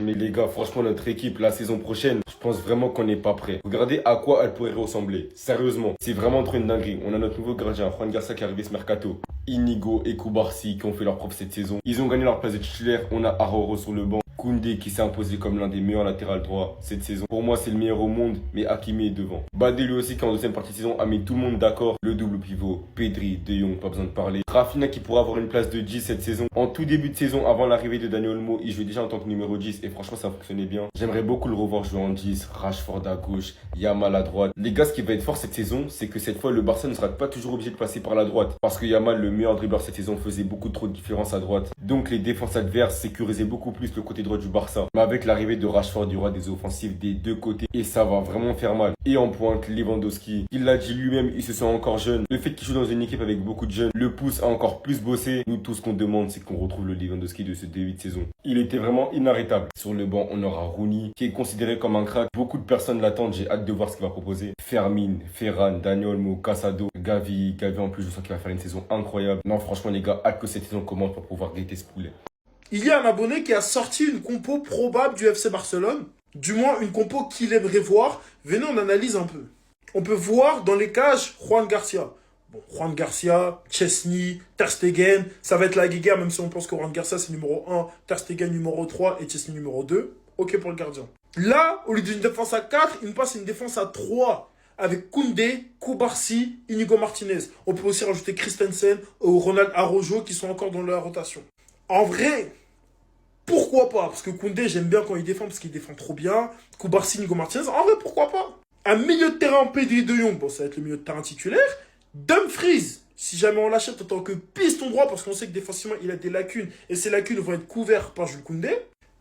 Mais les gars, franchement, notre équipe, la saison prochaine, je pense vraiment qu'on n'est pas prêt. Regardez à quoi elle pourrait ressembler. Sérieusement, c'est vraiment trop une dinguerie. On a notre nouveau gardien, Juan Garcia, qui est arrivé ce mercato. Inigo et Koubarsi qui ont fait leur preuve cette saison. Ils ont gagné leur place de titulaire. On a Aroro sur le banc. Koundé qui s'est imposé comme l'un des meilleurs latérales droits cette saison. Pour moi, c'est le meilleur au monde, mais Hakimi est devant. Badé lui aussi qui en deuxième partie de saison a mis tout le monde d'accord. Le double pivot, Pedri, De Jong, pas besoin de parler. Rafinha qui pourra avoir une place de 10 cette saison. En tout début de saison, avant l'arrivée de Dani Olmo, il jouait déjà en tant que numéro 10 et franchement ça fonctionnait bien. J'aimerais beaucoup le revoir jouer en 10, Rashford à gauche, Yamal à droite. Les gars, ce qui va être fort cette saison, c'est que cette fois le Barça ne sera pas toujours obligé de passer par la droite. Parce que Yamal, le meilleur dribbleur cette saison, faisait beaucoup trop de différence à droite. Donc les défenses adverses sécurisaient beaucoup plus le côté droit du Barça. Mais avec l'arrivée de Rashford, il y aura des offensives des deux côtés et ça va vraiment faire mal. Et en pointe, Lewandowski, il l'a dit lui-même, il se sent encore jeune. Le fait qu'il joue dans une équipe avec beaucoup de jeunes le pousse à encore plus bosser. Nous, tout ce qu'on demande, c'est qu'on retrouve le Lewandowski de ce début de saison. Il était vraiment inarrêtable. Sur le banc, on aura Rooney, qui est considéré comme un crack. Beaucoup de personnes l'attendent, j'ai hâte de voir ce qu'il va proposer. Fermin, Ferran, Dani Olmo, Casado, Gavi en plus, je sens qu'il va faire une saison incroyable. Non, franchement les gars, hâte que cette saison commence pour pouvoir guetter ce poulet. Il y a un abonné qui a sorti une compo probable du FC Barcelone. Du moins, une compo qu'il aimerait voir. Venez, on analyse un peu. On peut voir dans les cages Juan Garcia. Bon, Juan Garcia, Chesney, Ter Stegen. Ça va être la guéguerre, même si on pense que Juan Garcia c'est numéro 1, Ter Stegen numéro 3 et Chesney numéro 2. Ok pour le gardien. Là, au lieu d'une défense à 4, il me passe une défense à 3. Avec Koundé, Koubarsi, Inigo Martinez. On peut aussi rajouter Christensen ou Ronald Araujo qui sont encore dans la rotation. En vrai, pourquoi pas? Parce que Koundé, j'aime bien quand il défend, parce qu'il défend trop bien. Koubarsi, Inigo Martinez, en vrai, pourquoi pas? Un milieu de terrain Pedri de Jong, bon, ça va être le milieu de terrain titulaire. Dumfries, si jamais on l'achète en tant que piston droit, parce qu'on sait que défensivement, il a des lacunes, et ces lacunes vont être couvertes par Jules Koundé.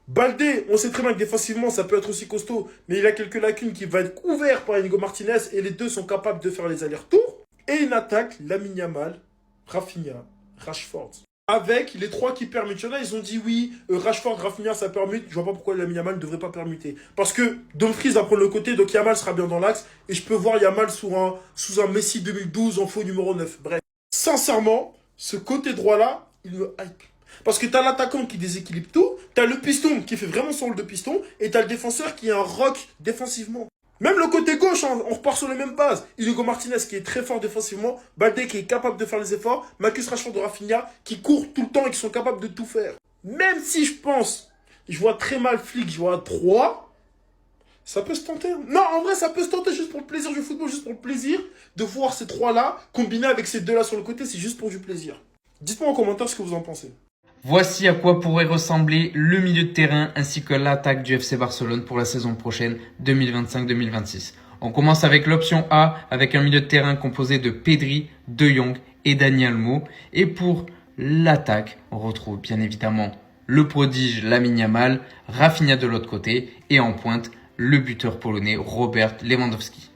Baldé, on sait très bien que défensivement, ça peut être aussi costaud, mais il a quelques lacunes qui vont être couvertes par Inigo Martinez, et les deux sont capables de faire les allers-retours. Et une attaque, Lamine Yamal, Rafinha, Rashford. Avec les trois qui permutent. Il y en a, ils ont dit oui, Rashford, Rafinha, ça permute. Je vois pas pourquoi Lamine Yamal ne devrait pas permuter. Parce que Dumfries va prendre le côté, donc Yamal sera bien dans l'axe. Et je peux voir Yamal sous un Messi 2012 en faux numéro 9. Bref. Sincèrement, ce côté droit-là, il me hype. Parce que t'as l'attaquant qui déséquilibre tout, t'as le piston qui fait vraiment son rôle de piston, et t'as le défenseur qui est un rock défensivement. Même le côté gauche, hein, on repart sur les mêmes bases. Inigo Martinez qui est très fort défensivement, Baldé qui est capable de faire les efforts, Marcus Rashford de Rafinha qui courent tout le temps et qui sont capables de tout faire. Même si je vois très mal Flick, je vois 3, ça peut se tenter. Non, en vrai, ça peut se tenter juste pour le plaisir du football, juste pour le plaisir de voir ces 3-là combinés avec ces 2-là sur le côté, c'est juste pour du plaisir. Dites-moi en commentaire ce que vous en pensez. Voici à quoi pourrait ressembler le milieu de terrain ainsi que l'attaque du FC Barcelone pour la saison prochaine 2025-2026. On commence avec l'option A avec un milieu de terrain composé de Pedri, De Jong et Dani Olmo. Et pour l'attaque, on retrouve bien évidemment le prodige Lamine Yamal, Rafinha de l'autre côté et en pointe le buteur polonais Robert Lewandowski.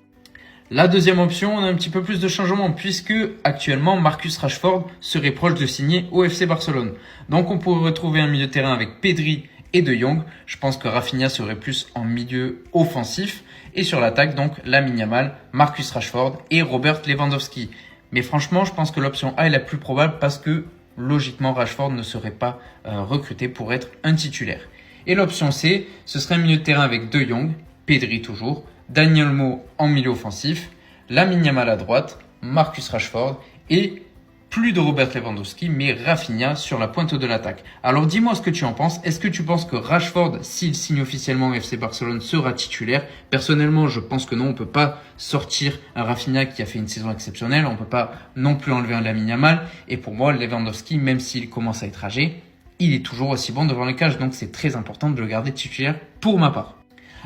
La deuxième option, on a un petit peu plus de changement puisque actuellement Marcus Rashford serait proche de signer au FC Barcelone. Donc on pourrait retrouver un milieu de terrain avec Pedri et De Jong. Je pense que Rafinha serait plus en milieu offensif. Et sur l'attaque, donc Lamine Yamal, Marcus Rashford et Robert Lewandowski. Mais franchement, je pense que l'option A est la plus probable parce que logiquement Rashford ne serait pas recruté pour être un titulaire. Et l'option C, ce serait un milieu de terrain avec De Jong, Pedri toujours, Dani Olmo en milieu offensif, Lamine Yamal à droite, Marcus Rashford et plus de Robert Lewandowski, mais Rafinha sur la pointe de l'attaque. Alors dis-moi ce que tu en penses. Est-ce que tu penses que Rashford, s'il signe officiellement au FC Barcelone, sera titulaire? Personnellement, je pense que non. On peut pas sortir un Rafinha qui a fait une saison exceptionnelle. On peut pas non plus enlever un Lamine Yamal. Et pour moi, Lewandowski, même s'il commence à être âgé, il est toujours aussi bon devant les cages. Donc c'est très important de le garder titulaire pour ma part.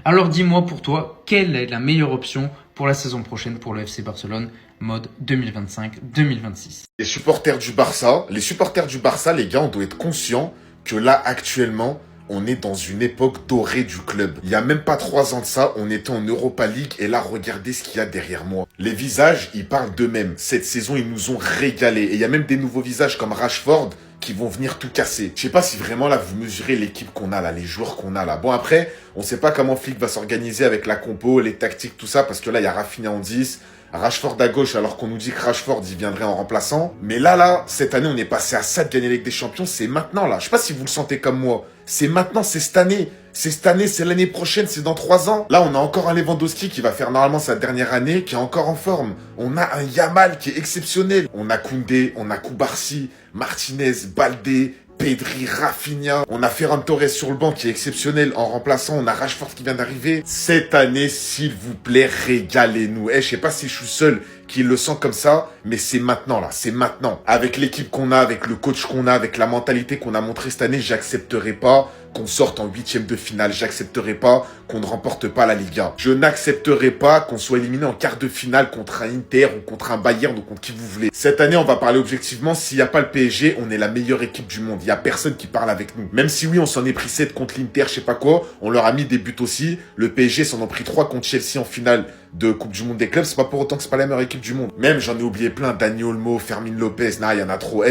Alors dis-moi pour toi, quelle est la meilleure option pour la saison prochaine pour le FC Barcelone, mode 2025-2026? Les supporters du Barça, les gars, on doit être conscient que là, actuellement, on est dans une époque dorée du club. Il y a même pas 3 ans de ça, on était en Europa League et là, regardez ce qu'il y a derrière moi. Les visages, ils parlent d'eux-mêmes. Cette saison, ils nous ont régalé. Et il y a même des nouveaux visages comme Rashford qui vont venir tout casser. Je sais pas si vraiment là, vous mesurez l'équipe qu'on a là, les joueurs qu'on a là. Bon, après, on sait pas comment Flick va s'organiser avec la compo, les tactiques, tout ça, parce que là, il y a Rafinha en 10, Rashford à gauche, alors qu'on nous dit que Rashford, il viendrait en remplaçant. Mais là, cette année, on est passé à ça de gagner la Ligue des Champions, c'est maintenant là. Je sais pas si vous le sentez comme moi. C'est maintenant, c'est cette année. C'est cette année, c'est l'année prochaine, c'est dans 3 ans. Là, on a encore un Lewandowski qui va faire normalement sa dernière année, qui est encore en forme. On a un Yamal qui est exceptionnel. On a Koundé, on a Koubarsi, Martinez, Baldé, Pedri, Rafinha. On a Ferran Torres sur le banc qui est exceptionnel. En remplaçant, on a Rashford qui vient d'arriver. Cette année, s'il vous plaît, régalez-nous. Je sais pas si je suis seul qui le sent comme ça, mais c'est maintenant là, c'est maintenant. Avec l'équipe qu'on a, avec le coach qu'on a, avec la mentalité qu'on a montré cette année, j'accepterai pas qu'on sorte en 8e de finale. J'accepterai pas qu'on ne remporte pas la Liga. Je n'accepterai pas qu'on soit éliminé en quart de finale contre un Inter ou contre un Bayern ou contre qui vous voulez. Cette année, on va parler objectivement. S'il n'y a pas le PSG, on est la meilleure équipe du monde. Il n'y a personne qui parle avec nous. Même si oui, on s'en est pris 7 contre l'Inter, je sais pas quoi. On leur a mis des buts aussi. Le PSG s'en ont pris 3 contre Chelsea en finale de Coupe du Monde des clubs. C'est pas pour autant que c'est pas la meilleure équipe du monde. Même, j'en ai oublié plein. Dani Olmo, Fermin Lopez. Il y en a trop.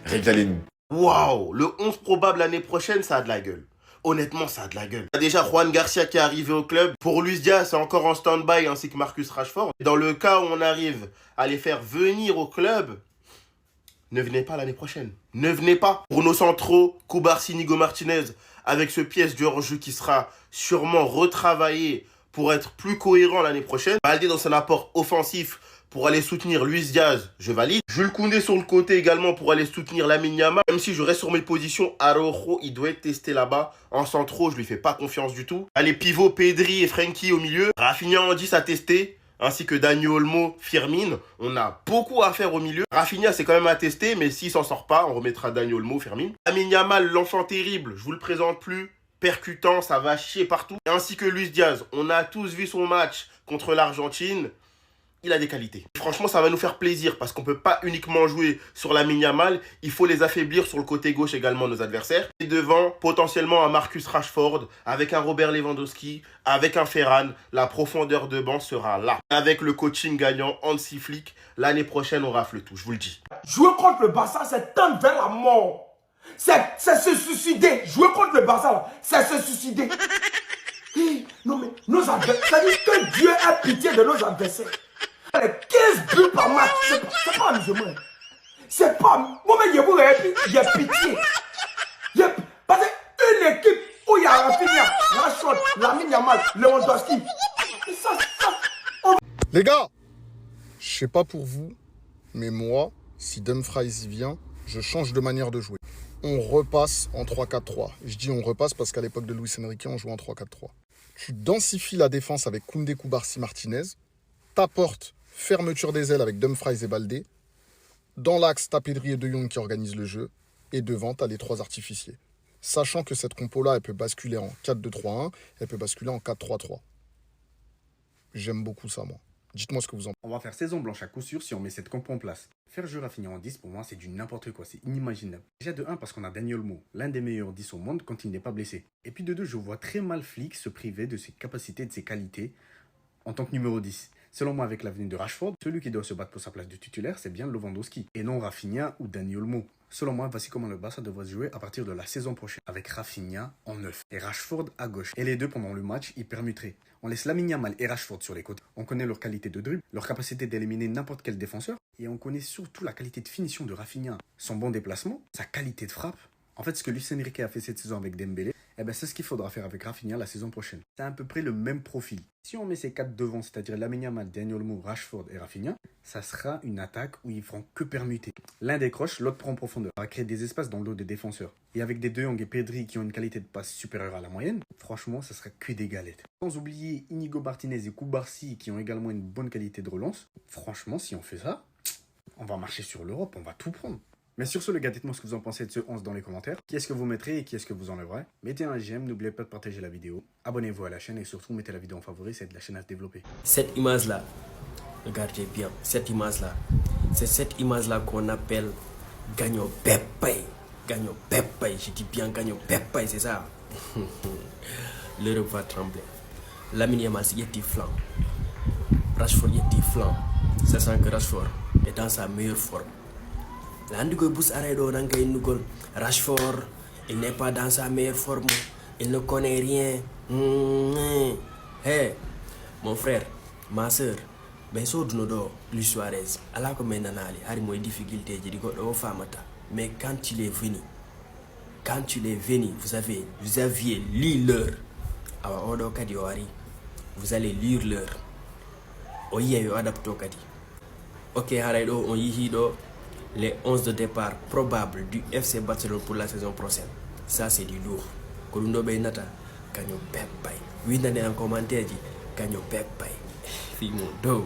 Régalez-nous. Waouh, le 11 probable l'année prochaine, ça a de la gueule. Honnêtement, ça a de la gueule. Il y a déjà Juan Garcia qui est arrivé au club. Pour Luis Diaz, c'est encore en stand-by, ainsi que Marcus Rashford. Dans le cas où on arrive à les faire venir au club, ne venez pas l'année prochaine. Ne venez pas. Pour nos centraux, Koubarsi, Nigo Martinez, avec ce pièce du hors-jeu qui sera sûrement retravaillé pour être plus cohérent l'année prochaine. Baldé dans son apport offensif pour aller soutenir Luis Diaz, je valide. Jules Koundé sur le côté également pour aller soutenir Lamine Yamal. Même si je reste sur mes positions, Araujo, il doit être testé là-bas. En centraux, je lui fais pas confiance du tout. Les pivots, Pedri et Frenkie au milieu. Rafinha en 10 à tester, ainsi que Dani Olmo, Firmine. On a beaucoup à faire au milieu. Rafinha, c'est quand même à tester, mais s'il s'en sort pas, on remettra Dani Olmo, Firmine. Lamine Yamal, l'enfant terrible, je vous le présente plus. Percutant, ça va chier partout. Ainsi que Luis Diaz. On a tous vu son match contre l'Argentine. Il a des qualités. Franchement, ça va nous faire plaisir parce qu'on ne peut pas uniquement jouer sur Lamine Yamal. Il faut les affaiblir sur le côté gauche également, nos adversaires. Et devant, potentiellement, un Marcus Rashford, avec un Robert Lewandowski, avec un Ferran. La profondeur de banc sera là. Avec le coaching gagnant Hansi Flick, l'année prochaine, on rafle tout, je vous le dis. Jouer contre le Barça, c'est tendre vers la mort. C'est se suicider. Jouer contre le Barça, là, c'est se suicider. Non mais, nos adversaires, ça dit que Dieu a pitié de nos adversaires. Les 15 buts par match, c'est pas amusement. C'est pas... Moi-même, il y a pitié. Parce qu'une équipe où il y a Rafinha, Rashford, Lamine Yamal, Lewandowski. Les gars, je sais pas pour vous, mais moi, si Dumfries y vient, je change de manière de jouer. On repasse en 3-4-3. Je dis on repasse parce qu'à l'époque de Luis Enrique, on jouait en 3-4-3. Tu densifies la défense avec Koundé, Koubarsi, Martinez. T'apportes fermeture des ailes avec Dumfries et Baldé. Dans l'axe, t'as Pedri et De Jong qui organisent le jeu. Et devant, t'as les 3 artificiers. Sachant que cette compo-là, elle peut basculer en 4-2-3-1, elle peut basculer en 4-3-3. J'aime beaucoup ça, moi. Dites-moi ce que vous en pensez. On va faire saison blanche à coup sûr si on met cette compo en place. Faire jouer Rafinha en 10, pour moi, c'est du n'importe quoi. C'est inimaginable. Déjà de 1, parce qu'on a Dani Olmo, l'un des meilleurs 10 au monde quand il n'est pas blessé. Et puis de 2, je vois très mal Flick se priver de ses capacités, de ses qualités en tant que numéro 10. Selon moi, avec l'avenue de Rashford, celui qui doit se battre pour sa place de titulaire, c'est bien Lewandowski, et non Rafinha ou Dani Olmo. Selon moi, voici comment le Barça devrait se jouer à partir de la saison prochaine, avec Rafinha en 9 et Rashford à gauche. Et les deux, pendant le match, ils permuteraient. On laisse Lamine Yamal et Rashford sur les côtés. On connaît leur qualité de dribble, leur capacité d'éliminer n'importe quel défenseur, et on connaît surtout la qualité de finition de Rafinha, son bon déplacement, sa qualité de frappe. En fait, ce que Luis Enrique a fait cette saison avec Dembélé, c'est ce qu'il faudra faire avec Rafinha la saison prochaine. C'est à peu près le même profil. Si on met ces 4 devant, c'est-à-dire Lamine Yamal, Dani Olmo, Rashford et Rafinha, ça sera une attaque où ils feront que permuter. L'un décroche, l'autre prend en profondeur. Ça va créer des espaces dans l'eau des défenseurs. Et avec des De Jong et Pedri qui ont une qualité de passe supérieure à la moyenne, franchement, ça sera que des galettes. Sans oublier Inigo Martinez et Koubarsi qui ont également une bonne qualité de relance. Franchement, si on fait ça, on va marcher sur l'Europe, on va tout prendre. Mais sur ce, les gars, dites-moi ce que vous en pensez de ce 11 dans les commentaires. Qui est-ce que vous mettrez et qui est-ce que vous enlèverez? Mettez un j'aime, n'oubliez pas de partager la vidéo. Abonnez-vous à la chaîne et surtout mettez la vidéo en favori, ça aide la chaîne à se développer. Cette image-là, regardez bien, cette image-là, c'est cette image-là qu'on appelle Gagno Pepe. Gagno Pepe, je dis bien Gagno Pepe, c'est ça. L'Europe va trembler. Lamine Yamal, il est flanc. Rashford, il est flanc. Ça sent que Rashford est dans sa meilleure forme. Rashford, il n'est pas dans sa meilleure forme. Il ne connaît rien. Hey, mon frère, ma soeur, ben so dunodo Luis Suarez. Allah ko menanali, hari moy difficulté je digo do famata. Mais quand il est venu, vous aviez lu l'heure. awa oɗo kadi o ari, vous allez lire l'heure. O yiya yo adapto kadi. Ok, haray ɗo on yihi ɗo les 11 de départ probables du FC Barcelone pour la saison prochaine. Ça c'est du lourd. Ko ɗum ɗo ɓe nata kañum peppay. Windane en commentaire ji kañum peppay. Fimo dow.